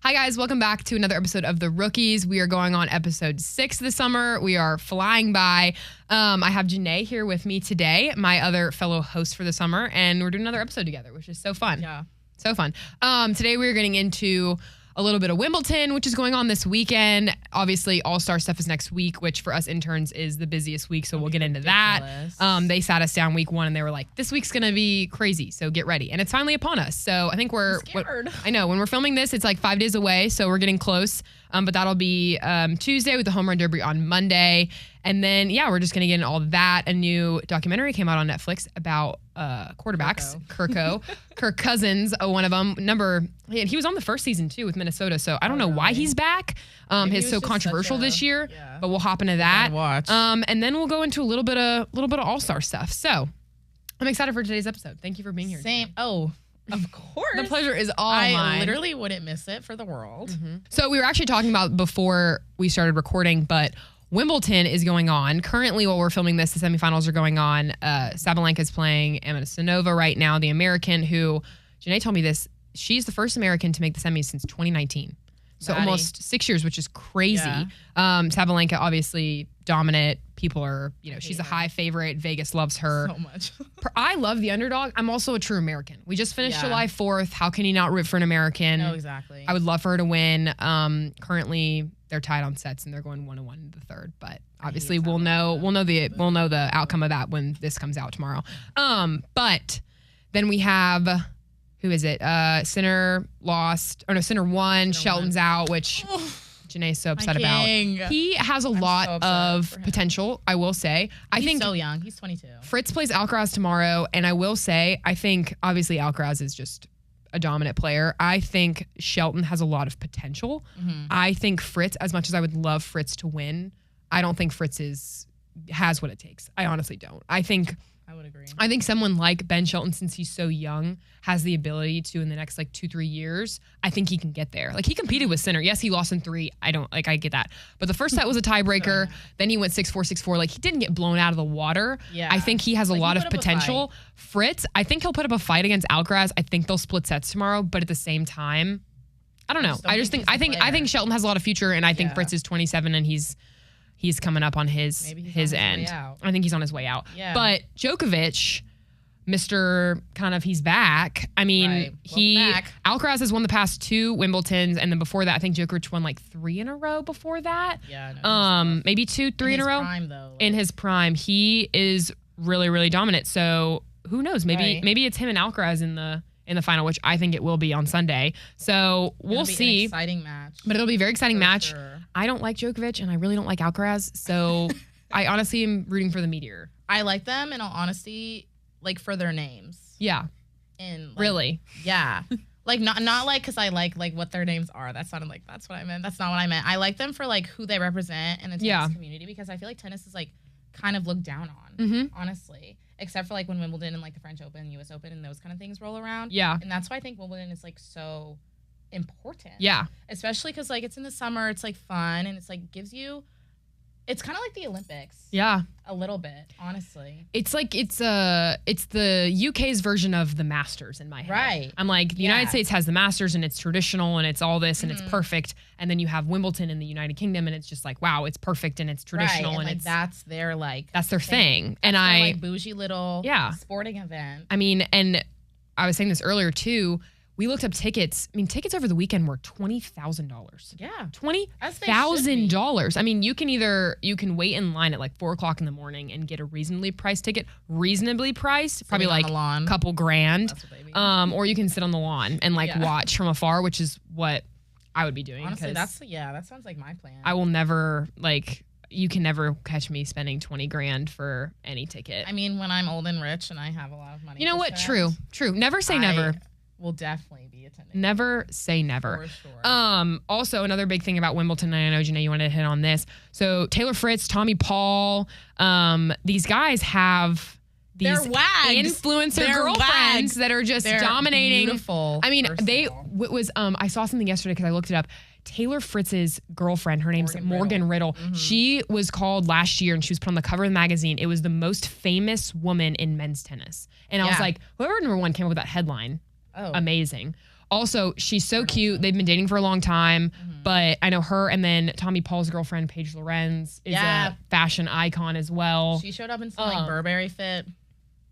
Hi, guys. Welcome back to another episode of The Rookies. We are going on episode 6 this summer. We are flying by. I have Genae here with me today, my other fellow host for the summer, and we're doing another episode together, which is so fun. Yeah. So fun. Today we're getting into a little bit of Wimbledon, which is going on this weekend. Obviously, All-Star stuff is next week, which for us interns is the busiest week, so we'll get into that. They sat us down week 1 and they were like, this week's going to be crazy, so get ready. And it's finally upon us. So I think we're scared. I know. When we're filming this, it's like 5 days away, so we're getting close. But that'll be Tuesday with the Home Run Derby on Monday. And then, yeah, we're just going to get into all that. A new documentary came out on Netflix about quarterbacks. Kirk Cousins, one of them. He was on the first season, too, with Minnesota. So I don't know why he's back. He's so controversial this year. Yeah. But we'll hop into that. Watch. And then we'll go into a little bit of All-Star stuff. So I'm excited for today's episode. Thank you for being here. Same. Oh, of course. The pleasure is all mine. I literally wouldn't miss it for the world. Mm-hmm. So we were actually talking about before we started recording, but Wimbledon is going on. Currently, while we're filming this, the semifinals are going on. Sabalenka is playing Anisimova right now, the American who, Genae told me this, she's the first American to make the semis since 2019. So almost 6 years, which is crazy. Yeah. Sabalenka, obviously dominant. People are, she's a high favorite. Vegas loves her. So much. I love the underdog. I'm also a true American. We just finished July 4th. How can you not root for an American? No, exactly. I would love for her to win. Currently, they're tied on sets and they're going 1-1 in the third. But obviously, we'll know the outcome of that when this comes out tomorrow. But then we have. Who is it? Sinner lost. Or no, Sinner won. Shelton's out, which Genae's so upset about. He has a lot of potential, I will say. He's so young. He's 22. Fritz plays Alcaraz tomorrow, and I will say, I think, obviously, Alcaraz is just a dominant player. I think Shelton has a lot of potential. Mm-hmm. I think Fritz, as much as I would love Fritz to win, I don't think Fritz has what it takes. I honestly don't. I would agree. I think someone like Ben Shelton, since he's so young, has the ability to, in the next 2-3 years, I think he can get there. He competed with Sinner. Yes, he lost in 3. I get that. But the first set was a tiebreaker. Then he went 6-4, 6-4. He didn't get blown out of the water. Yeah. I think he has a lot of potential. Fritz, I think he'll put up a fight against Alcaraz. I think they'll split sets tomorrow. But at the same time, I don't know. I think Shelton has a lot of future, and I think Fritz is 27 and he's coming up on his end. I think he's on his way out. Yeah. But Djokovic, Mr. kind of, he's back. I mean, Alcaraz has won the past 2 Wimbledons, and then before that, I think Djokovic won 3 in a row before that. Yeah. No, maybe 2-3 in a row. Prime, though, in his prime, he is really, really dominant. So who knows? Maybe it's him and Alcaraz in the final, which I think it will be on Sunday. So we'll see. An exciting match. But it'll be a very exciting match. Sure. I don't like Djokovic, and I really don't like Alcaraz. So I honestly am rooting for the Meteor. I like them, in all honesty, for their names. Yeah. And really? Yeah. Not because I like what their names are. That's not that's what I meant. That's not what I meant. I like them for who they represent in the tennis community, because I feel like tennis is kind of looked down on, honestly. Except for when Wimbledon and the French Open, US Open, and those kind of things roll around. Yeah. And that's why I think Wimbledon is so important. Yeah. Especially because it's in the summer, it's fun, and it's gives you, it's kind of like the Olympics. Yeah. A little bit, honestly. It's it's the UK's version of the Masters in my head. Right. I'm the United States has the Masters, and it's traditional, and it's all this, and it's perfect. And then you have Wimbledon in the United Kingdom, and it's just wow, it's perfect, and it's traditional, and it's that's their that's their thing. And their, bougie little sporting event. I mean, and I was saying this earlier too. We looked up tickets. I mean, tickets over the weekend were $20,000. Yeah. $20,000. I mean, you can wait in line at 4:00 in the morning and get a reasonably priced ticket. Reasonably priced, probably a couple grand. That's what they mean. Or you can sit on the lawn and watch from afar, which is what I would be doing. Honestly, that sounds like my plan. I will never you can never catch me spending $20,000 for any ticket. I mean, when I'm old and rich and I have a lot of money. You know what? True. Never say never. Will definitely be attending. Never say never. For sure. Also, another big thing about Wimbledon, and I know, Genae, you wanted to hit on this. So Taylor Fritz, Tommy Paul, these guys have these influencer girlfriends that are just dominating. Beautiful. I mean, I saw something yesterday because I looked it up. Taylor Fritz's girlfriend, her name's Morgan Riddle. Mm-hmm. She was called last year, and she was put on the cover of the magazine. It was the most famous woman in men's tennis. And I was whoever number one came up with that headline, amazing. Also, she's so cute. They've been dating for a long time, but I know her and then Tommy Paul's girlfriend, Paige Lorenz, is a fashion icon as well. She showed up in some like Burberry fit.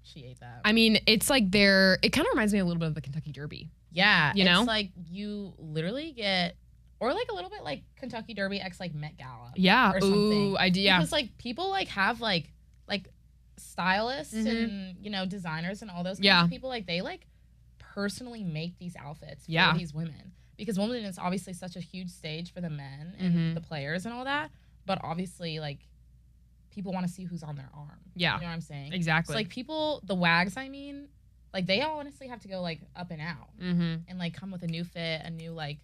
She ate that. I mean, it's like it kind of reminds me a little bit of the Kentucky Derby. Yeah. You know? It's like you literally get, or like a little bit like Kentucky Derby x like Met Gala. Yeah. Or something. Ooh, yeah. Because like people like have like stylists and, you know, designers and all those kinds of people. Like they like personally make these outfits for these women. Because Wimbledon is obviously such a huge stage for the men and the players and all that. But obviously, like, people want to see who's on their arm. Yeah. You know what I'm saying? Exactly. So, like, people, the wags, I mean, like, they all honestly have to go, like, up and out. And, like, come with a new fit, a new, like,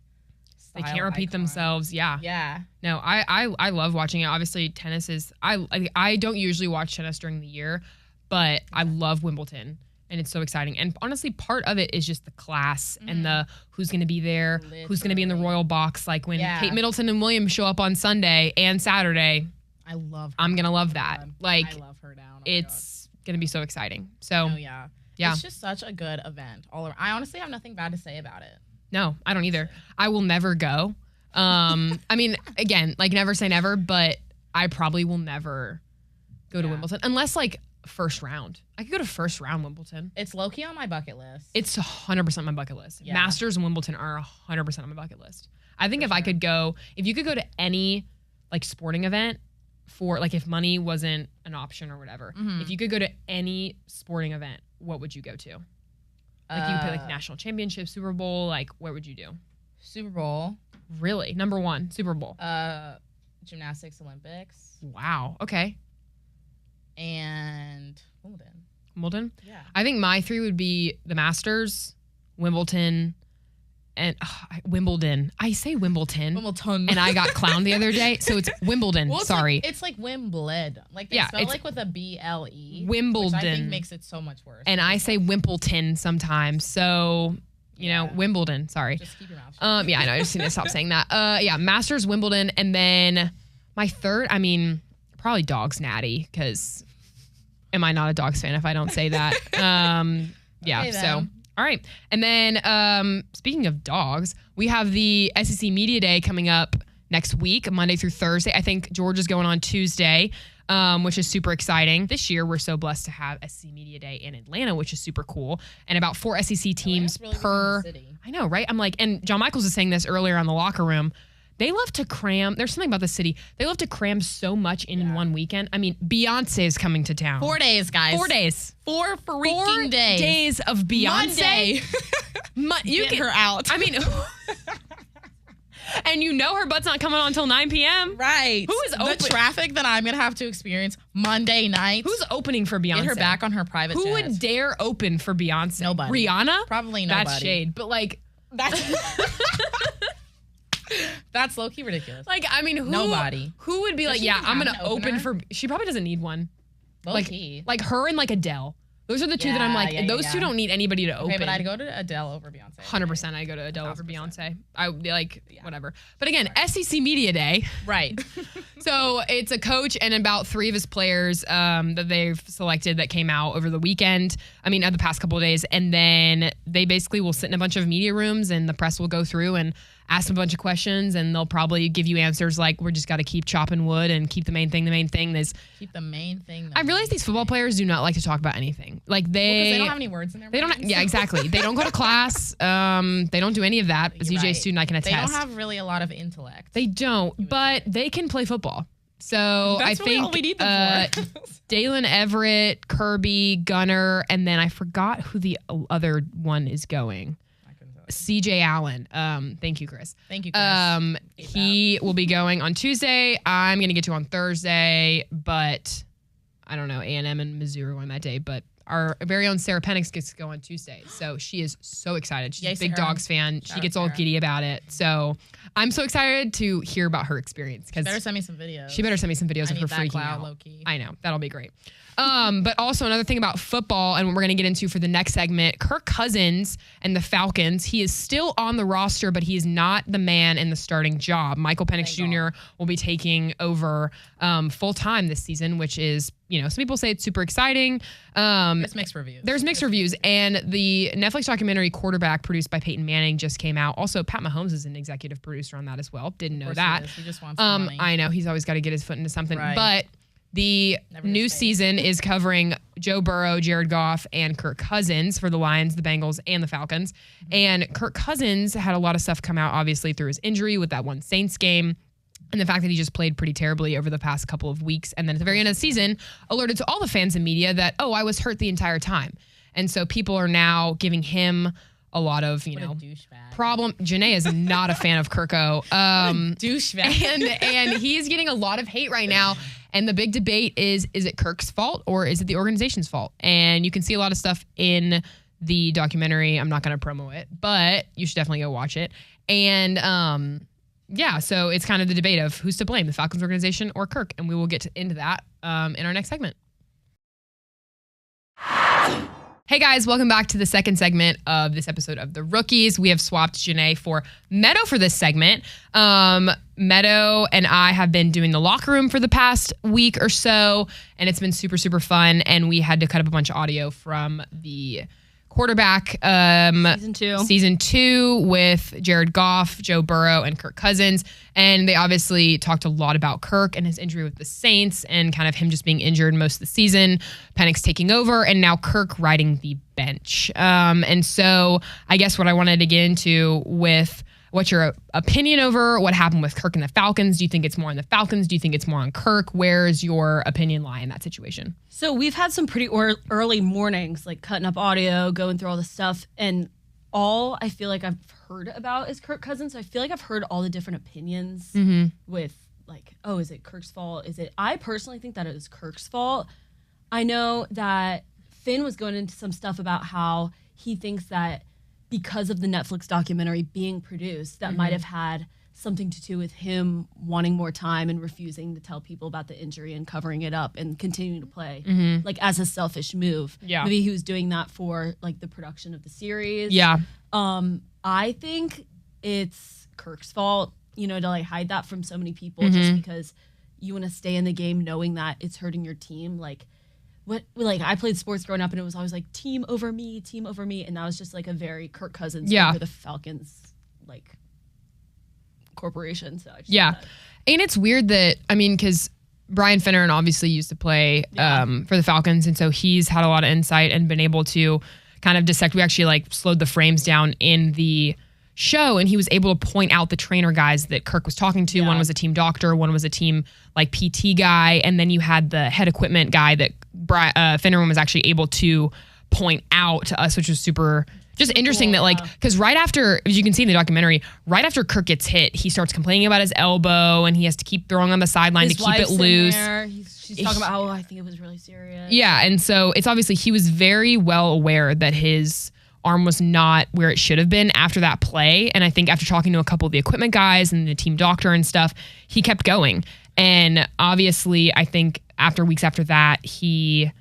style. They can't repeat themselves. Yeah. Yeah. No, I love watching it. Obviously, tennis is, I don't usually watch tennis during the year, but I love Wimbledon. And it's so exciting. And honestly, part of it is just the class and the who's going to be there, who's going to be in the royal box. Like when Kate Middleton and Williams show up on Sunday and Saturday. I'm going to love that. Like, I love her down. It's going to be so exciting. So, yeah. It's just such a good event all around. I honestly have nothing bad to say about it. No, I don't either. I will never go. I mean, again, like never say never, but I probably will never go to Wimbledon unless like first round. I could go to first round Wimbledon. It's low-key on my bucket list. It's 100% on my bucket list. Yeah. Masters and Wimbledon are 100% on my bucket list. I think if you could go to any like sporting event for like if money wasn't an option or whatever, if you could go to any sporting event, what would you go to? Like you could play like national championship, Super Bowl, like what would you do? Super Bowl. Really? Number one, Super Bowl. Gymnastics Olympics. Wow. Okay. And Wimbledon. Wimbledon? Yeah. I think my three would be the Masters, Wimbledon, and Wimbledon. I say Wimbledon. Wimbledon. And I got clowned the other day, so it's Wimbledon. Well, it's sorry. It's like Wimbledon. Like they spell like with a B-L-E. Wimbledon. Which I think makes it so much worse. And I say Wimbledon sometimes, so... You know, Wimbledon. Sorry. Just keep your mouth shut. Yeah, I know. I just need to stop saying that. Yeah, Masters, Wimbledon, and then my third, I mean, probably Dogs Natty, because am I not a Dogs fan if I don't say that? Yeah, okay, so, all right. And then speaking of dogs, we have the SEC Media Day coming up next week, Monday through Thursday. I think Georgia's going on Tuesday. Which is super exciting. This year, we're so blessed to have SEC Media Day in Atlanta, which is super cool. And about 4 SEC teams really per... city. I know, right? I'm like, and John Michaels was saying this earlier on the locker room. They love to cram. There's something about the city. They love to cram so much in one weekend. I mean, Beyonce is coming to town. 4 days, guys. 4 days. 4 freaking days. 4 days of Beyonce. Monday. You get her out. I mean... And you know her butt's not coming on until 9 p.m. Right. Who is open? The traffic that I'm going to have to experience Monday night. Who's opening for Beyonce? Get her back on her private jet. Who would dare open for Beyonce? Nobody. Rihanna? Probably nobody. That's shade. But like... That's low-key ridiculous. Like, I mean, nobody. Who would be like, yeah, I'm going to open for... She probably doesn't need one. Low-key. Like her and like Adele. Those are the two that I'm like, those two don't need anybody to open. Okay, but I'd go to Adele over Beyonce. 100% I'd go to Adele over Beyonce. I would be like, whatever. But again, SEC Media Day. Right. So it's a coach and about 3 of his players that they've selected that came out over the weekend. I mean, the past couple of days. And then they basically will sit in a bunch of media rooms and the press will go through and ask them a bunch of questions and they'll probably give you answers like, we're just got to keep chopping wood and keep the main thing. The main thing is... Keep the main thing. I realize these football players do not like to talk about anything. Like they don't have any words in their brains. Yeah, exactly. They don't go to class. They don't do any of that. As EJ student, I can attest. They don't have really a lot of intellect. They don't, but they can play football. So that's I think all we need them for. Dalen Everett, Kirby, Gunner, and then I forgot who the other one is going. CJ Allen. Thank you, Chris. Thank you, Chris. He will be going on Tuesday. I'm going to get to on Thursday, but I don't know. A&M and Mizzou are going that day, but our very own Sarah Penix gets to go on Tuesday. So she is so excited. She's a big Dogs fan. She gets all giddy about it. So I'm so excited to hear about her experience. She better send me some videos. She better send me some videos of her freaking out. Low-key. I know. That'll be great. But also another thing about football and what we're going to get into for the next segment, Kirk Cousins and the Falcons, he is still on the roster, but he is not the man in the starting job. Michael Penix Jr. will be taking over full time this season, which is some people say it's super exciting. There's mixed reviews. And the Netflix documentary Quarterback, produced by Peyton Manning, just came out. Also, Pat Mahomes is an executive producer on that as well. Didn't know that. He just wants money. I know. He's always got to get his foot into something. Right. But the new season is covering Joe Burrow, Jared Goff, and Kirk Cousins for the Lions, the Bengals, and the Falcons. And Kirk Cousins had a lot of stuff come out, obviously, through his injury with that one Saints game. And the fact that he just played pretty terribly over the past couple of weeks. And then at the very end of the season, alerted to all the fans and media that, I was hurt the entire time. And so people are now giving him a lot of, problem. Genae is not a fan of Kirko. Douchebag. And he's getting a lot of hate right now. And the big debate is it Kirk's fault or is it the organization's fault? And you can see a lot of stuff in the documentary. I'm not going to promo it, but you should definitely go watch it. And, so it's kind of the debate of who's to blame, the Falcons organization or Kirk. And we will get into that in our next segment. Hey guys, welcome back to the second segment of this episode of The Rookies. We have swapped Genae for Meadow for this segment. Meadow and I have been doing the locker room for the past week or so, and it's been super, super fun. And we had to cut up a bunch of audio from the Quarterback season 2 with Jared Goff, Joe Burrow, and Kirk Cousins. And they obviously talked a lot about Kirk and his injury with the Saints and kind of him just being injured most of the season, Penix taking over, and now Kirk riding the bench. And so I guess what I wanted to get into with what's your opinion over what happened with Kirk and the Falcons? Do you think it's more on the Falcons? Do you think it's more on Kirk? Where's your opinion lie in that situation? So we've had some pretty early mornings, like cutting up audio, going through all the stuff. And all I feel like I've heard about is Kirk Cousins. So I feel like I've heard all the different opinions with like, is it Kirk's fault? I personally think that it was Kirk's fault. I know that Finn was going into some stuff about how he thinks that because of the Netflix documentary being produced, that might have had something to do with him wanting more time and refusing to tell people about the injury and covering it up and continuing to play, like as a selfish move. Yeah. Maybe he was doing that for like the production of the series. Yeah. I think it's Kirk's fault, to like hide that from so many people just because you want to stay in the game knowing that it's hurting your team. Like I played sports growing up and it was always like team over me. And that was just like a very Kirk Cousins over the Falcons, like corporation. So I just and it's weird that, because Brian Finneran obviously used to play for the Falcons. And so he's had a lot of insight and been able to kind of dissect. We actually like slowed the frames down in the show and he was able to point out the trainer guys that Kirk was talking to. One was a team doctor, one was a team like PT guy, and then you had the head equipment guy that Finneran was actually able to point out to us, which was super just interesting. That because right after, as you can see in the documentary, right after Kirk gets hit, he starts complaining about his elbow and he has to keep throwing on the sideline to keep it loose. She's talking about how I think it was really serious. Yeah, and so it's obviously he was very well aware that his arm was not where it should have been after that play. And I think after talking to a couple of the equipment guys and the team doctor and stuff, he kept going. And obviously, I think weeks after that, he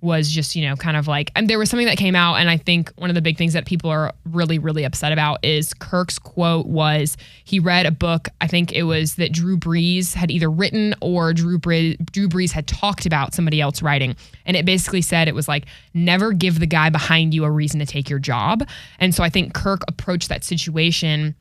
was just, kind of like, and there was something that came out. And I think one of the big things that people are really, really upset about is Kirk's quote was he read a book. I think it was that Drew Brees had either written or Drew Brees had talked about somebody else writing. And it basically said, it was like, never give the guy behind you a reason to take your job. And so I think Kirk approached that situation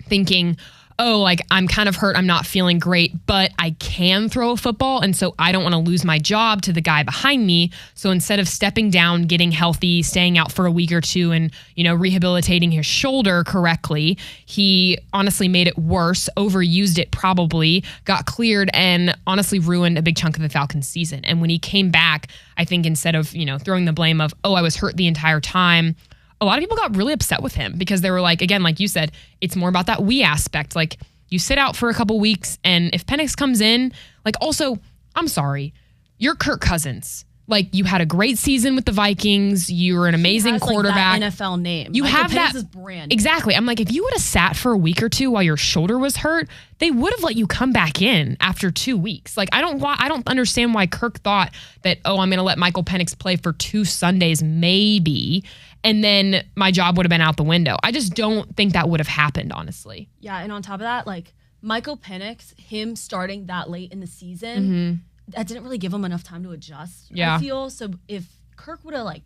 thinking, I'm kind of hurt. I'm not feeling great, but I can throw a football. And so I don't want to lose my job to the guy behind me. So instead of stepping down, getting healthy, staying out for a week or two and, rehabilitating his shoulder correctly, he honestly made it worse, overused it probably, got cleared, and honestly ruined a big chunk of the Falcons season. And when he came back, I think instead of, throwing the blame of, I was hurt the entire time, a lot of people got really upset with him because they were like, again, like you said, it's more about that we aspect. Like you sit out for a couple weeks and if Penix comes in, like also, I'm sorry, you're Kirk Cousins. Like you had a great season with the Vikings. You were an amazing quarterback. Like that NFL name. You have that brand. Exactly. I'm like, if you would have sat for a week or two while your shoulder was hurt, they would have let you come back in after 2 weeks. Like I don't understand why Kirk thought that, I'm going to let Michael Penix play for 2 Sundays maybe, and then my job would have been out the window. I just don't think that would have happened, honestly. Yeah, and on top of that, like Michael Penix, him starting that late in the season that didn't really give him enough time to adjust. Yeah. I feel so. If Kirk would have like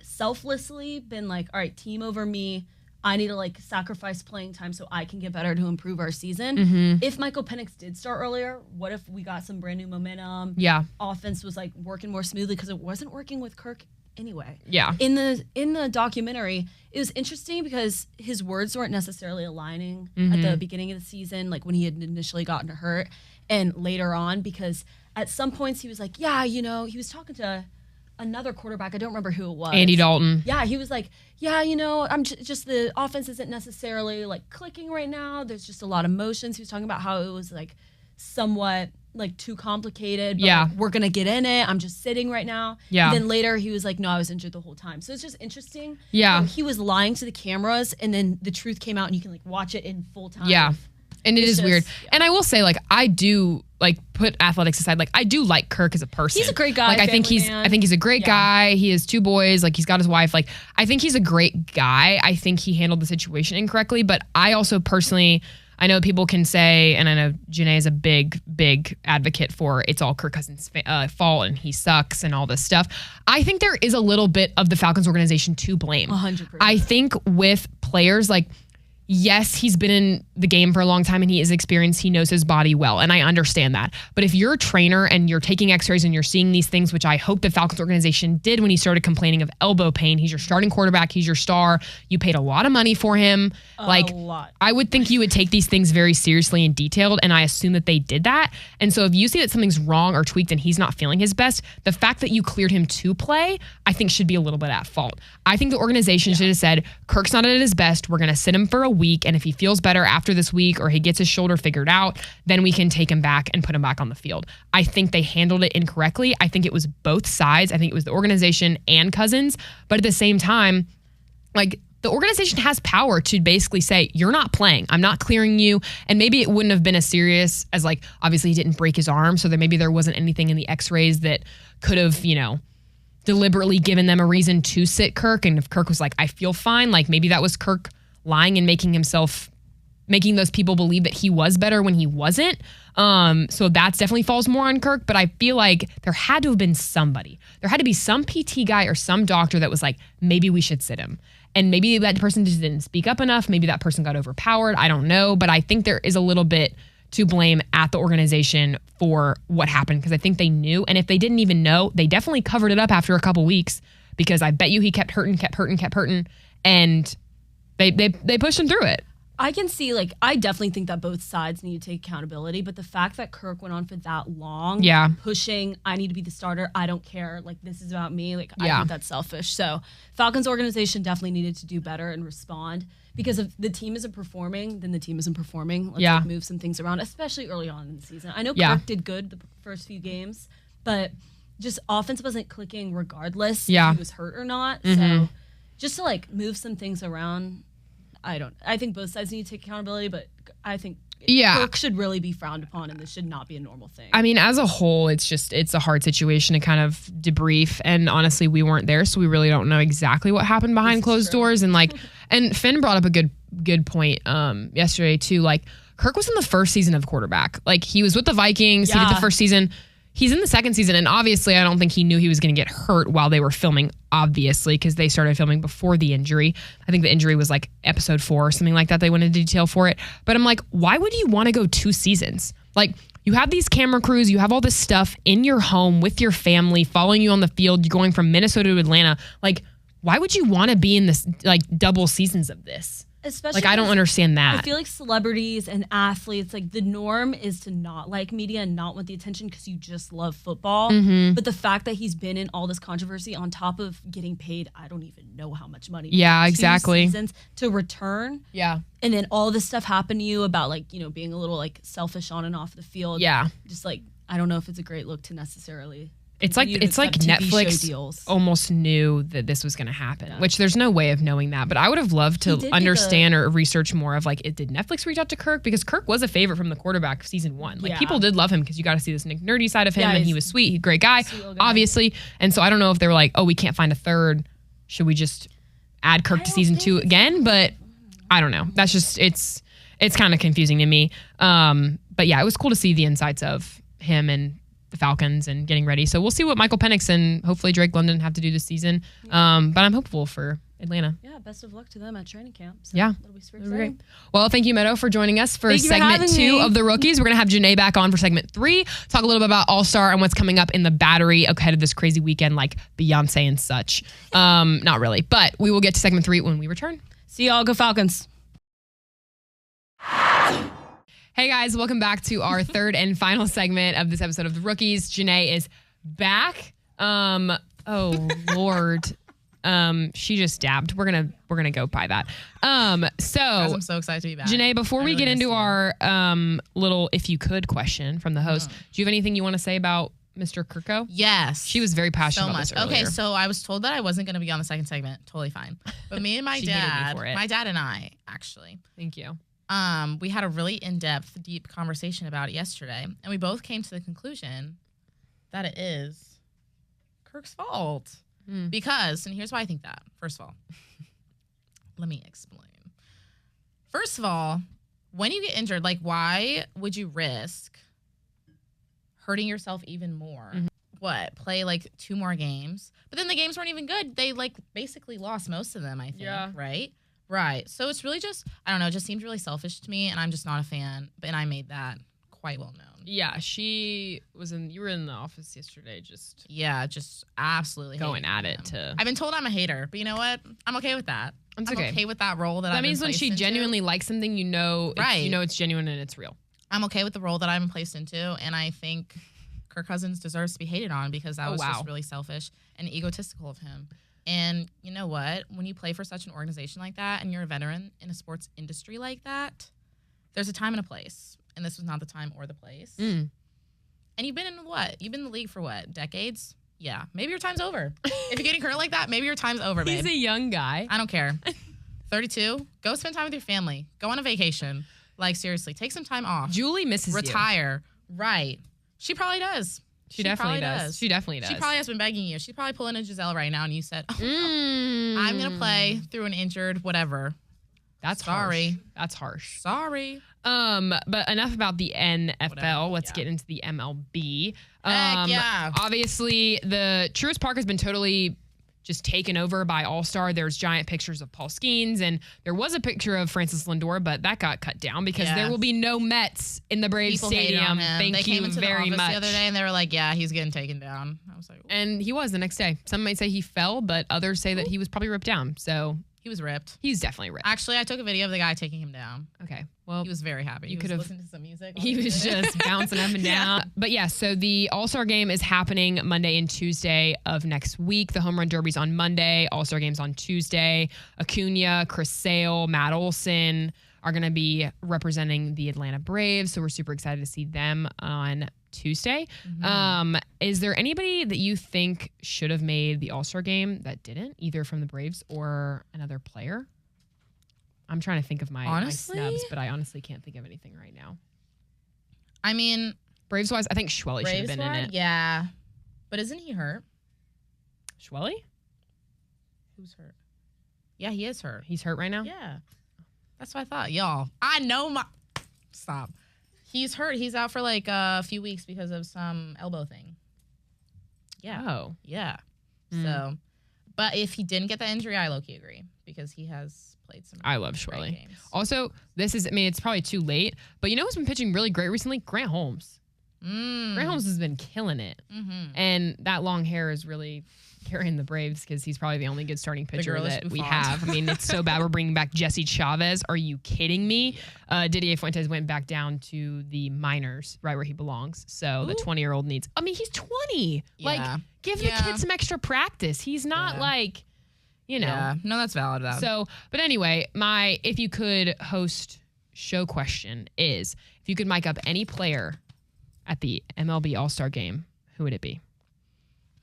selflessly been like, all right, team over me. I need to like sacrifice playing time so I can get better to improve our season. If Michael Penix did start earlier, what if we got some brand new momentum? Yeah. Offense was like working more smoothly because it wasn't working with Kirk anyway. Yeah. In the documentary, it was interesting because his words weren't necessarily aligning at the beginning of the season, like when he had initially gotten hurt, and later on, because at some points he was like, yeah, you know, he was talking to another quarterback. I don't remember who it was. Andy Dalton. Yeah, he was like, yeah, you know, I'm just the offense isn't necessarily like clicking right now. There's just a lot of motions. He was talking about how it was like somewhat like too complicated. But like, we're gonna get in it. I'm just sitting right now. Yeah. And then later he was like, no, I was injured the whole time. So it's just interesting. Yeah. He was lying to the cameras, and then the truth came out, and you can like watch it in full time. Yeah. And it's just weird. Yeah. And I will say, like, I do like put athletics aside. Like, I do like Kirk as a person. He's a great guy. Like, I think he's a great guy. He has 2 boys. Like, he's got his wife. Like, I think he's a great guy. I think he handled the situation incorrectly. But I also personally, I know people can say, and I know Genae is a big advocate for it's all Kirk Cousins' fault and he sucks and all this stuff. I think there is a little bit of the Falcons organization to blame. 100%. I think with players like, yes, he's been in the game for a long time and he is experienced. He knows his body well, and I understand that. But if you're a trainer and you're taking x-rays and you're seeing these things, which I hope the Falcons organization did when he started complaining of elbow pain, he's your starting quarterback, he's your star, you paid a lot of money for him. A lot. I would think you would take these things very seriously and detailed, and I assume that they did that. And so if you see that something's wrong or tweaked and he's not feeling his best, the fact that you cleared him to play, I think should be a little bit at fault. I think the organization should have said, Kirk's not at his best, we're going to sit him for a week, and if he feels better after this week or he gets his shoulder figured out, then we can take him back and put him back on the field. I think they handled it incorrectly. I think it was both sides. I think it was the organization and Cousins. But at the same time, like, the organization has power to basically say, you're not playing. I'm not clearing you. And maybe it wouldn't have been as serious as, like, obviously he didn't break his arm. So there wasn't anything in the x-rays that could have, you know, deliberately given them a reason to sit Kirk. And if Kirk was like, I feel fine, like maybe that was Kirk lying and making those people believe that he was better when he wasn't. So that definitely falls more on Kirk. But I feel like there had to have been somebody. There had to be some PT guy or some doctor that was like, maybe we should sit him. And maybe that person just didn't speak up enough. Maybe that person got overpowered. I don't know. But I think there is a little bit to blame at the organization for what happened, because I think they knew. And if they didn't even know, they definitely covered it up after a couple weeks, because I bet you he kept hurting. And they pushed him through it. I can see, like, I definitely think that both sides need to take accountability, but the fact that Kirk went on for that long, pushing, I need to be the starter, I don't care, like, this is about me, like, I think that's selfish. So Falcons organization definitely needed to do better and respond, because if the team isn't performing, then the team isn't performing. Let's like, move some things around, especially early on in the season. I know Kirk did good the first few games, but just offense wasn't clicking regardless if he was hurt or not. So just to, like, move some things around, I think both sides need to take accountability, but I think Kirk should really be frowned upon, and this should not be a normal thing. I mean, as a whole, it's a hard situation to kind of debrief. And honestly, we weren't there, so we really don't know exactly what happened behind closed doors. And like, and Finn brought up a good point yesterday too. Like, Kirk was in the first season of quarterback. Like, he was with the Vikings. He did the first season. He's in the second season, and obviously I don't think he knew he was going to get hurt while they were filming, obviously, because they started filming before the injury. I think the injury was like episode 4 or something like that. They went into detail for it. But I'm like, why would you want to go 2 seasons? Like, you have these camera crews, you have all this stuff in your home with your family, following you on the field, you're going from Minnesota to Atlanta. Like, why would you want to be in this, like, double seasons of this? Especially, like, I don't understand that. I feel like celebrities and athletes, like, the norm is to not like media and not want the attention because you just love football. But the fact that he's been in all this controversy on top of getting paid, I don't even know how much money. Yeah, 2 exactly. seasons to return. Yeah. And then all this stuff happened to you about, like, you know, being a little, like, selfish on and off the field. Yeah. Just, like, I don't know if it's a great look to necessarily. It's like Netflix almost knew that this was going to happen, which there's no way of knowing that. But I would have loved to understand or research more of, like, did Netflix reach out to Kirk? Because Kirk was a favorite from the quarterback season 1. Like, people did love him because you got to see this nerdy side of him, and he was sweet. He's a great guy, obviously. And so I don't know if they were like, oh, we can't find a third. Should we just add Kirk to season 2 again? But I don't know. That's just, it's kind of confusing to me. But yeah, it was cool to see the insights of him and the Falcons and getting ready. So we'll see what Michael Penix and hopefully Drake London have to do this season. But I'm hopeful for Atlanta. Yeah, best of luck to them at training camp. So yeah. That'll be super exciting. Well, thank you, Meadow, for joining us for segment 2 of the Rookies. We're going to have Genae back on for segment 3. Talk a little bit about All-Star and what's coming up in the Battery ahead of this crazy weekend like Beyonce and such. Not really, but we will get to segment 3 when we return. See y'all. Go Falcons. Hey guys, welcome back to our third and final segment of this episode of The Rookies. Genae is back. Oh Lord. She just dabbed. We're gonna go by that. So Guys, I'm so excited to be back. Genae, before we get into our little if you could question from the host, do you have anything you want to say about Mr. Kirko? Yes. She was very passionate so about much. this earlier. Okay, so I was told that I wasn't going to be on the second segment. Totally fine. But me and my dad and I, actually. Thank you. We had a really in-depth, deep conversation about it yesterday, and we both came to the conclusion that it is Kirk's fault. Because, and here's why I think that. First of all, let me explain. First of all, when you get injured, like, why would you risk hurting yourself even more? What, play like 2 more games? But then the games weren't even good. They like basically lost most of them, I think. Yeah. Right. So it's really just, I don't know, it just seemed really selfish to me, and I'm just not a fan. And I made that quite well known. Yeah, you were in the office yesterday just absolutely going at it. I've been told I'm a hater, but you know what? I'm okay with that. I'm okay with that role that means when she genuinely likes something, you know it's genuine and it's real. I'm okay with the role that I'm placed into, and I think Kirk Cousins deserves to be hated on because that was just really selfish and egotistical of him. And you know what? When you play for such an organization like that and you're a veteran in a sports industry like that, there's a time and a place. And this was not the time or the place. And you've been in what? You've been in the league for what? Decades? Yeah. Maybe your time's over. If you're getting hurt like that, maybe your time's over, babe. He's a young guy. I don't care. 32? Go spend time with your family. Go on a vacation. Like, seriously, take some time off. Julie misses Retire. Right. She probably does. She definitely does. She definitely does. She probably has been begging you. She's probably pulling a Giselle right now, and you said, I'm going to play through an injured whatever. That's sorry. Harsh. That's harsh. Sorry. But enough about the NFL. Let's get into the MLB. Obviously, the Truist Park has been totally just taken over by All-Star. There's giant pictures of Paul Skeens, and there was a picture of Francis Lindor, but that got cut down because there will be no Mets in the Braves Stadium. Thank you very much. The other day, and they were like, "Yeah, he's getting taken down." I was like, and he was the next day. Some might say he fell, but others say that he was probably ripped down. So. He was ripped. He's definitely ripped. Actually, I took a video of the guy taking him down. Okay. Well, he was very happy. You could have listened to some music. He was just bouncing up and down. Yeah. But yeah, so the All-Star game is happening Monday and Tuesday of next week. The Home Run Derby's on Monday. All-Star game's on Tuesday. Acuna, Chris Sale, Matt Olson are going to be representing the Atlanta Braves. So we're super excited to see them on Tuesday. Is there anybody that you think should have made the All-Star game that didn't, either from the Braves or another player? I'm trying to think of my snubs, but I honestly can't think of anything right now. I mean, Braves-wise, I think Schwelly should have been in it. Yeah. But isn't he hurt? Schwelly? Who's hurt? Yeah, he is hurt. He's hurt right now? Yeah. That's what I thought. Y'all, I know my... Stop. He's hurt. He's out for like a few weeks because of some elbow thing. Yeah. Oh. Yeah. So, but if he didn't get the injury, I low-key agree because he has played some I love Schwelly. games. Also, it's probably too late, but you know who's been pitching really great recently? Grant Holmes. Grant Holmes has been killing it. And that long hair is really carrying the Braves because he's probably the only good starting pitcher that we have. I mean, it's so bad we're bringing back Jesse Chavez. Are you kidding me? Yeah. Didier Fuentes went back down to the minors, right where he belongs. So the 20-year-old needs... I mean, he's 20. Yeah. Like, give the kid some extra practice. He's not like, you know. Yeah. No, that's valid. So, but anyway, my if you could host show question is, if you could mic up any player at the MLB All-Star game, who would it be?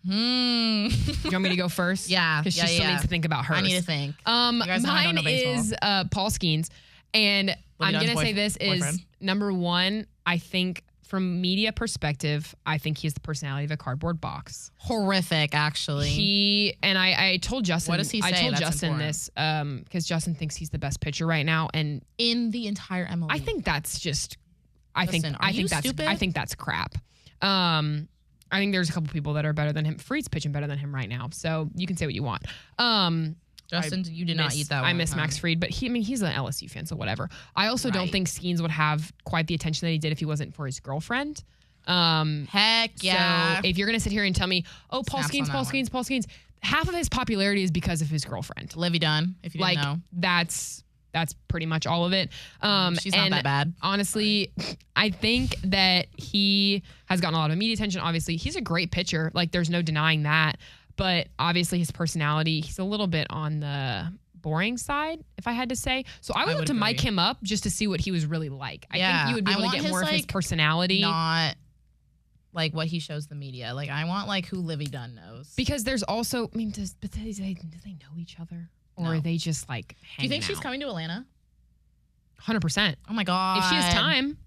Do you want me to go first? Yeah. Because she still needs to think about hers. I need to think. Mine is Paul Skeens. And I'm going to say this is, number one, I think from media perspective, I think he has the personality of a cardboard box. Horrific, actually. I told Justin. What does he say? I told Justin this because Justin thinks he's the best pitcher right now. And in the entire MLB. I think that's just, Listen, are you stupid? I think that's crap. I think there's a couple people that are better than him. Freed's pitching better than him right now, so you can say what you want. Justin, you did not eat that one. I miss Max Fried, but he's an LSU fan, so whatever. I also don't think Skeens would have quite the attention that he did if he wasn't for his girlfriend. Heck yeah. So if you're going to sit here and tell me, oh, Paul Skeens, half of his popularity is because of his girlfriend. Livy Dunn, if you didn't know. That's pretty much all of it. She's not that bad. Honestly, I think that he has gotten a lot of media attention. Obviously, he's a great pitcher. Like, there's no denying that. But obviously, his personality, he's a little bit on the boring side, if I had to say. So I would love to mic him up just to see what he was really like. I think you would be able to get more of his personality. Not like what he shows the media. Like, I want like who Livy Dunn knows. Because there's also, do they know each other? Or are they just like hanging Do you think out? she's coming to Atlanta? 100%. Oh my God. If she has time,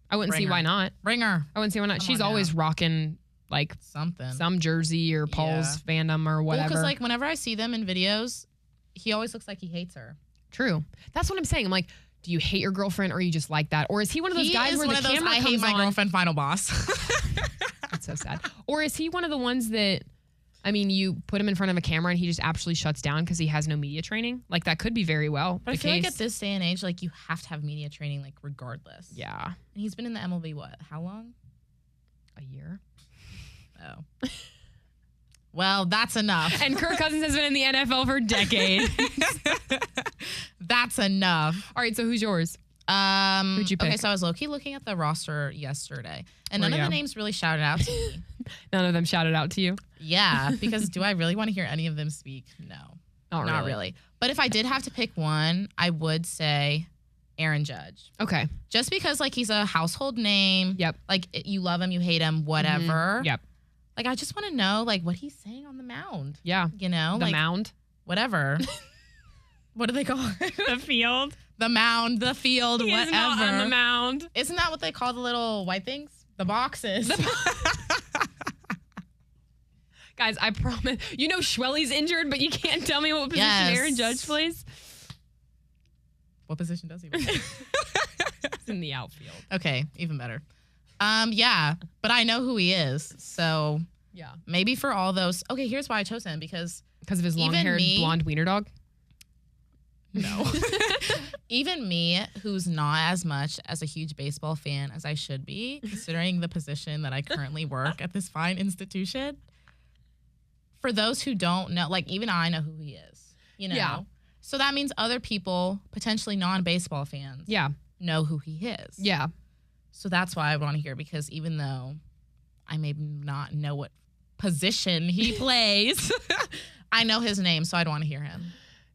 I wouldn't see why not. Bring her. I wouldn't see why not. She's always rocking like some jersey or Paul's fandom or whatever. Because like whenever I see them in videos, he always looks like he hates her. True. That's what I'm saying. I'm like, do you hate your girlfriend or you just like that? Or is he one of those guys where the camera comes on? I hate my girlfriend final boss. That's so sad. Or is he one of the ones that, I mean, you put him in front of a camera and he just absolutely shuts down because he has no media training? Like, that could be very well But I feel like at this day and age, like, you have to have media training, like, regardless. Yeah. And he's been in the MLB, how long? A year. Oh. Well, that's enough. And Kirk Cousins has been in the NFL for decades. That's enough. All right, so who's yours? Who'd you pick? Okay, so I was low-key looking at the roster yesterday, and none of the names really shouted out to me. None of them shouted out to you? Yeah, because do I really want to hear any of them speak? No. Not really. But if I did have to pick one, I would say Aaron Judge. Okay. Just because, like, he's a household name. Yep. Like, you love him, you hate him, whatever. Mm-hmm. Yep. Like, I just want to know, like, what he's saying on the mound. Yeah. You know? The like, mound? Whatever. What do they call it? The field? The mound, the field, he whatever. Is not on the mound. Isn't that what they call the little white things? The boxes. Guys, I promise. You know Schwelly's injured, but you can't tell me what position Aaron Judge plays? What position does he play? It's in the outfield. Okay, even better. Yeah, but I know who he is. So yeah, maybe for all those. Okay, here's why I chose him because of his long-haired blonde wiener dog. No. Even me, who's not as much as a huge baseball fan as I should be, considering the position that I currently work at this fine institution. For those who don't know, like even I know who he is. You know. Yeah. So that means other people, potentially non-baseball fans, know who he is. Yeah. So that's why I want to hear, because even though I may not know what position he plays, I know his name, so I'd want to hear him.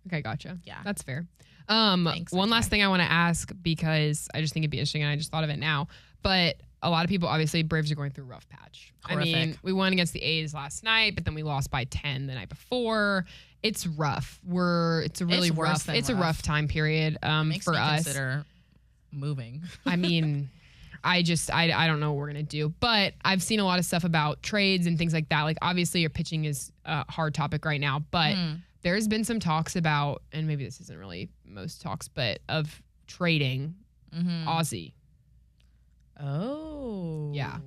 Okay, gotcha. Yeah. That's fair. Thanks, one last thing I want to ask, because I just think it'd be interesting and I just thought of it now. But a lot of people, obviously, Braves are going through a rough patch. Horrific. I mean, we won against the A's last night, but then we lost by 10 the night before. It's rough. It's a rough time period makes for me us. Consider moving. I mean, I don't know what we're going to do. But I've seen a lot of stuff about trades and things like that. Like, obviously, your pitching is a hard topic right now. But there's been some talks about, and maybe this isn't really most talks, but of trading Ozzy. Oh. Yeah.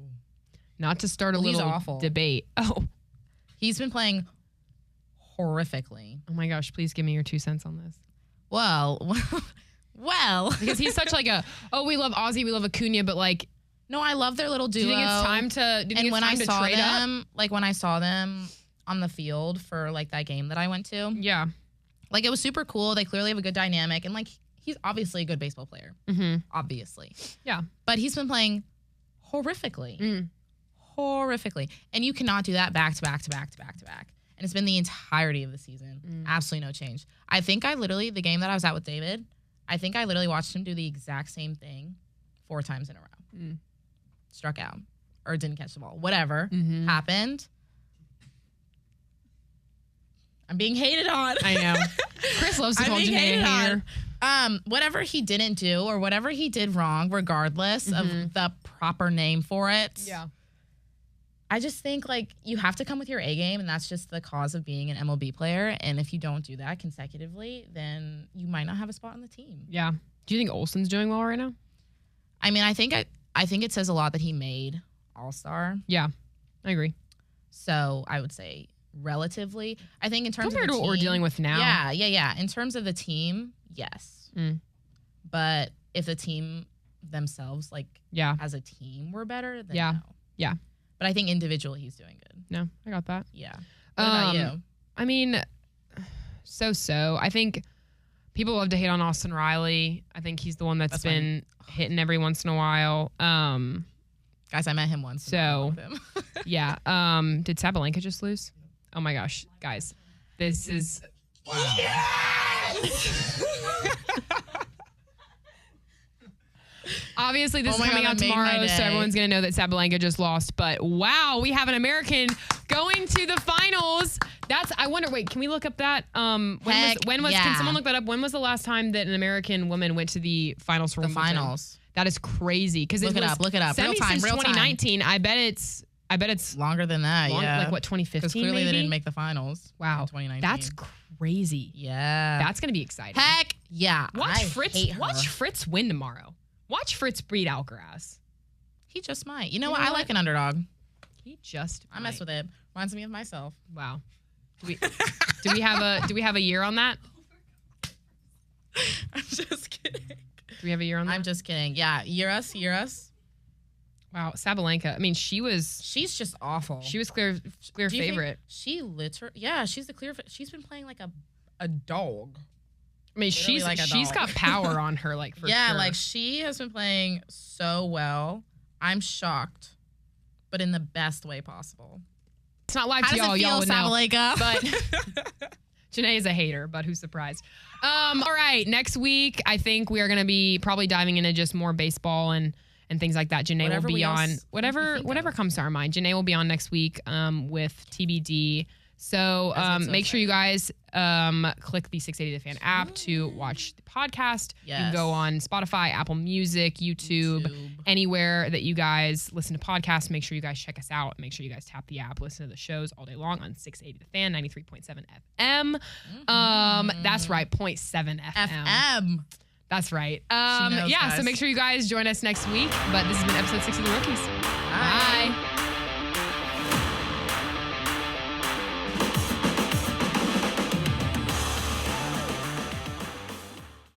Not to start a little debate. Oh. He's been playing horrifically. Oh my gosh, please give me your 2 cents on this. Well. Because he's such like we love Ozzy, we love Acuna, but like. No, I love their little duo. Do you think it's time to trade them, like when I saw them on the field for like that game that I went to. Yeah. Like it was super cool. They clearly have a good dynamic, and like he's obviously a good baseball player. Obviously. Yeah. But he's been playing horrifically. Horrifically. And you cannot do that back to back to back to back to back. And it's been the entirety of the season. Absolutely no change. I think the game that I was at with David, I think I literally watched him do the exact same thing 4 times in a row. Struck out. Or didn't catch the ball. Whatever happened. I'm being hated on. I know. Chris loves to call Genae a hater. Whatever he didn't do or whatever he did wrong, regardless of the proper name for it. Yeah. I just think like you have to come with your A game, and that's just the cause of being an MLB player. And if you don't do that consecutively, then you might not have a spot on the team. Yeah. Do you think Olsen's doing well right now? I mean, I think it says a lot that he made All-Star. Yeah. I agree. So I would say relatively. I think in terms compared of to the what we're team, dealing with now. Yeah. In terms of the team, yes. But if the team themselves, like as a team, were better, then no. Yeah. But I think individually he's doing good. No, I got that. Yeah. What about you? I mean, so. I think people love to hate on Austin Riley. I think he's the one that's been hitting every once in a while. Guys, I met him once. So, yeah. Did Sabalenka just lose? Oh my gosh, guys, this is. Wow. Yes! Obviously, this is coming out tomorrow, so everyone's going to know that Sabalenka just lost. But wow, we have an American going to the finals. I wonder, wait, can we look up that? Can someone look that up? When was the last time that an American woman went to the finals for Wimbledon? Finals. That is crazy. Look it up. Real time. 2019. I bet it's longer than that. Like what, 2015? Because clearly they didn't make the finals. Wow. 2019. That's crazy. Yeah. That's going to be exciting. Heck yeah. Watch Fritz win tomorrow. Watch Fritz beat Alcaraz. He just might. You know what? I like an underdog. I mess with it. Reminds me of myself. Wow. Do we have a year on that? I'm just kidding. Do we have a year on that? I'm just kidding. Yeah, year us. Wow, Sabalenka. I mean, she's just awful. She was clear favorite. She's the clear. She's been playing like a dog. I mean, she's got power on her, like, for sure. Yeah, like, she has been playing so well. I'm shocked, but in the best way possible. It's not live to y'all. Y'all would Sabalenka? Know. But Genae is a hater, but who's surprised? All right, next week, I think we are going to be probably diving into just more baseball and things like that. Genae will be on whatever comes to our mind. Genae will be on next week with TBD. So make sure you guys click the 680 The Fan app to watch the podcast. Yes. You can go on Spotify, Apple Music, YouTube, anywhere that you guys listen to podcasts. Make sure you guys check us out. Make sure you guys tap the app. Listen to the shows all day long on 680 The Fan, 93.7 FM. That's right, 0.7 FM. That's right. Knows, so make sure you guys join us next week. But this has been episode 6 of The Rookies.